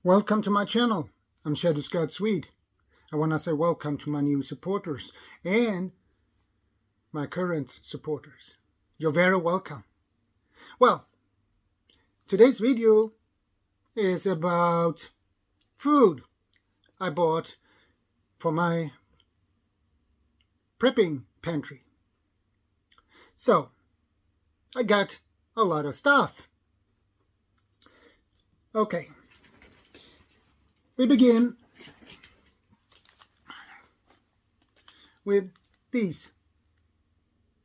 Welcome to my channel. I'm Shadow Scout Swede. I want to say welcome to my new supporters and my current supporters. You're very welcome. Well, today's video is about food I bought for my prepping pantry. So, I got a lot of stuff. Okay. We begin with these.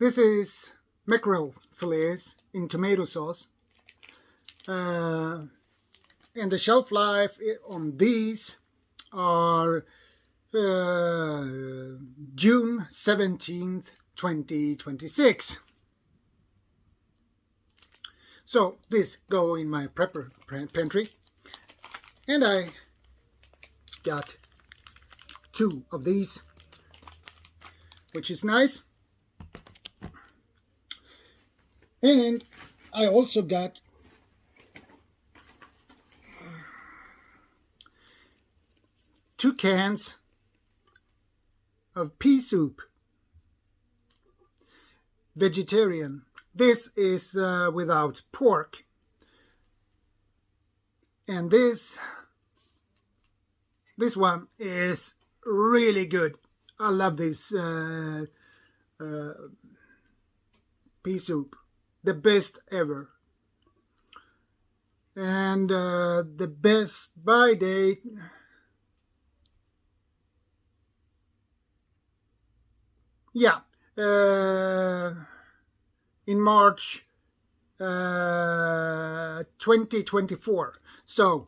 This is mackerel fillets in tomato sauce. And the shelf life on these are June 17th, 2026. So this go in my prepper pantry. And I got 2 of these, which is nice. And I also got two cans of pea soup, vegetarian. This is without pork. And this one is really good. I love this pea soup, the best ever. And the best buy date, in March 2024. So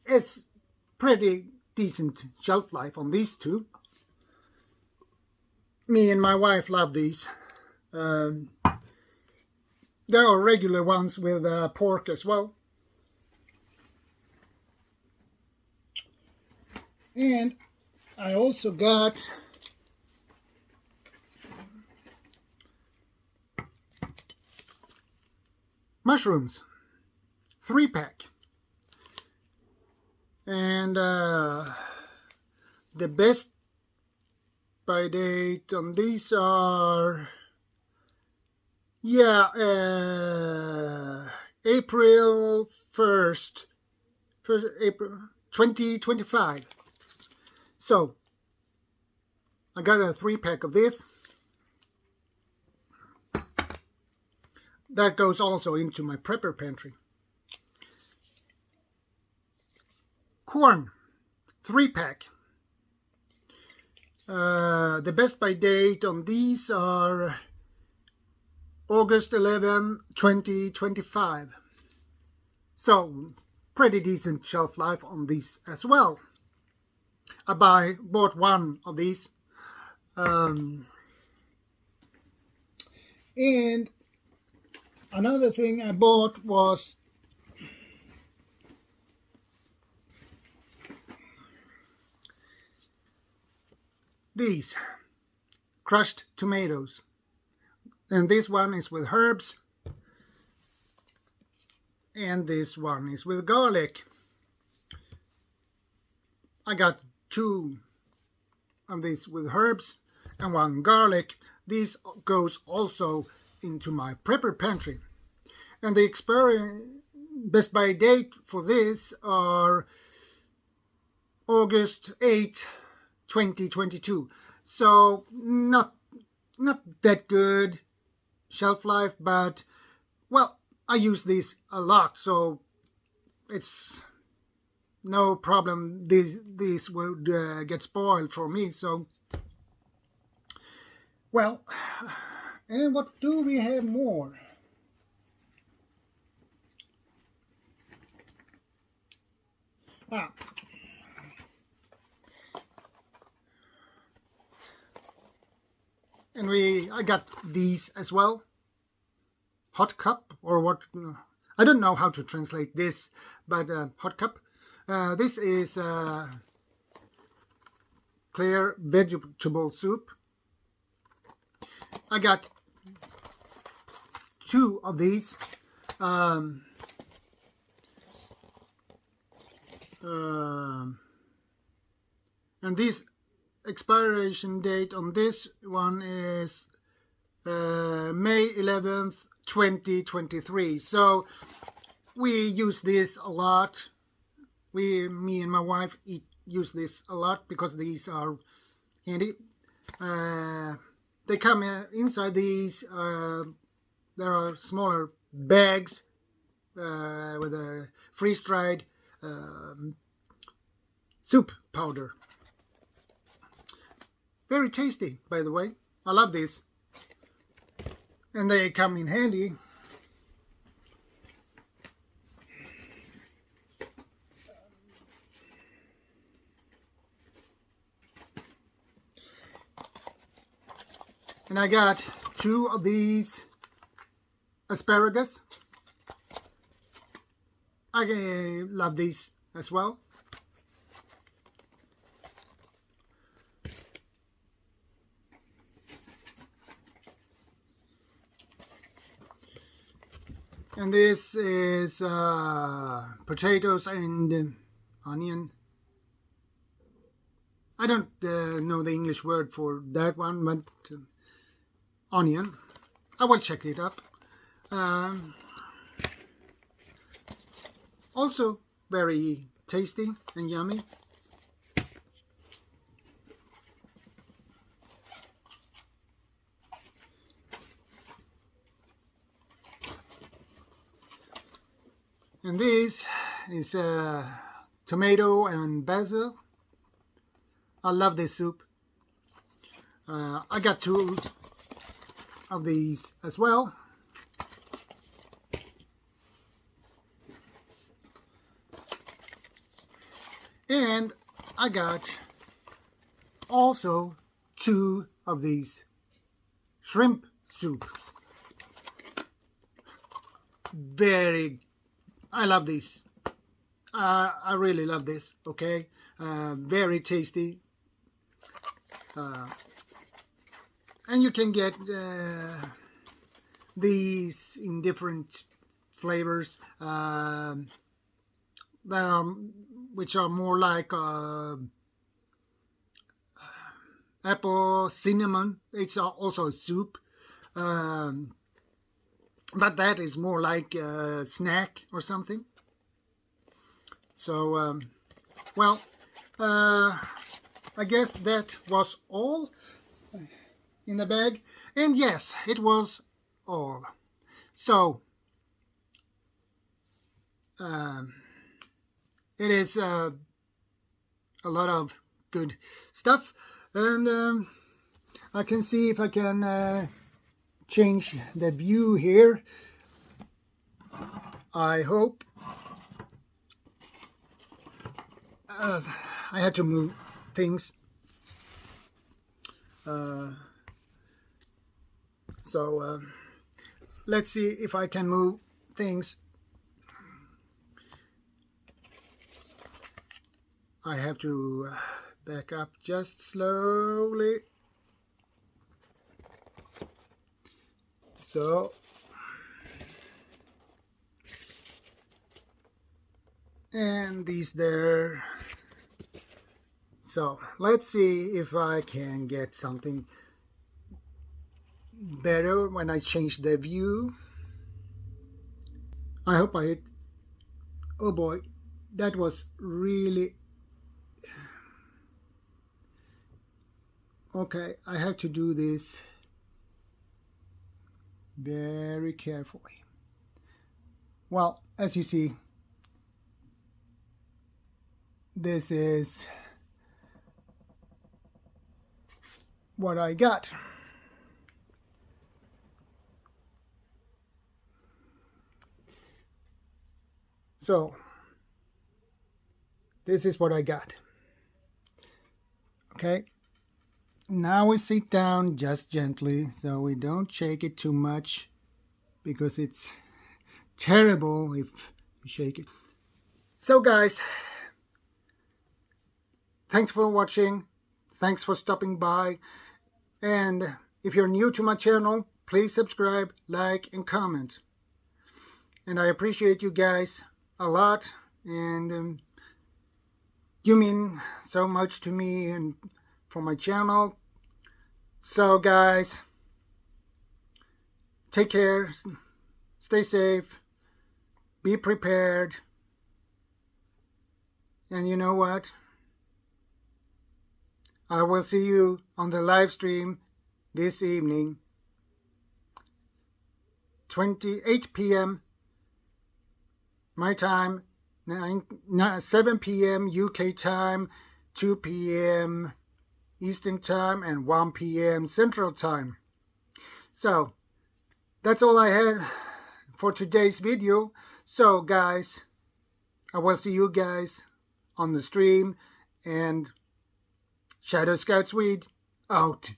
it's pretty decent shelf life on these two. Me and my wife love these. There are regular ones with pork as well. And I also got mushrooms, 3-pack. And the best buy date on these are April 1st, April 2025. So I got a 3-pack of this. That goes also into my prepper pantry. Corn, 3-pack. The best by date on these are August 11, 2025. So, pretty decent shelf life on these as well. I bought 1 of these. And another thing I bought was these crushed tomatoes, and this one is with herbs and this one is with garlic. I got 2 of these with herbs and 1 garlic. This goes also into my prepper pantry, and the best by date for this are August 8, 2022. So not that good shelf life, but well, I use these a lot, so it's no problem. These would get spoiled for me. So well, and what do we have more? And I got these as well. Hot cup, or what? I don't know how to translate this, but hot cup. This is clear vegetable soup. I got 2 of these. And this expiration date on this one is May 11th, 2023. So we use this a lot. Me and my wife use this a lot because these are handy. They come inside these. There are smaller bags with a freeze-dried soup powder. Very tasty, by the way. I love this. And they come in handy. And I got 2 of these asparagus. I love these as well. And this is potatoes and onion. I don't know the English word for that one, but onion. I will check it up. Also very tasty and yummy. And this is tomato and basil. I love this soup. I got 2 of these as well. And I got also 2 of these shrimp soup. I love these. I really love this, okay? Very tasty. And you can get these in different flavors which are more like apple, cinnamon. It's also a soup. But that is more like a snack or something. So, well, I guess that was all in the bag. And yes, it was all. So, it is a lot of good stuff. And I can see if I can change the view here. I hope. I had to move things. So let's see if I can move things. I have to back up just slowly. So, and these there. So let's see if I can get something better when I change the view. I hope I hit. Oh boy, that was really okay. I have to do this very carefully. Well, as you see, this is what I got. So, this is what I got. Okay. Now we sit down just gently, so we don't shake it too much, because it's terrible if you shake it. So guys, thanks for watching. Thanks for stopping by. And if you're new to my channel, please subscribe, like, and comment. And I appreciate you guys a lot. And You mean so much to me and for my channel. So guys, take care, stay safe, be prepared, and you know what? I will see you on the live stream this evening, 8 p.m. my time, 7 p.m. UK time, 2 p.m. Eastern time, and 1 p.m. Central time. So that's all I had for today's video. So guys, I will see you guys on the stream, and Shadow Scout Swede out.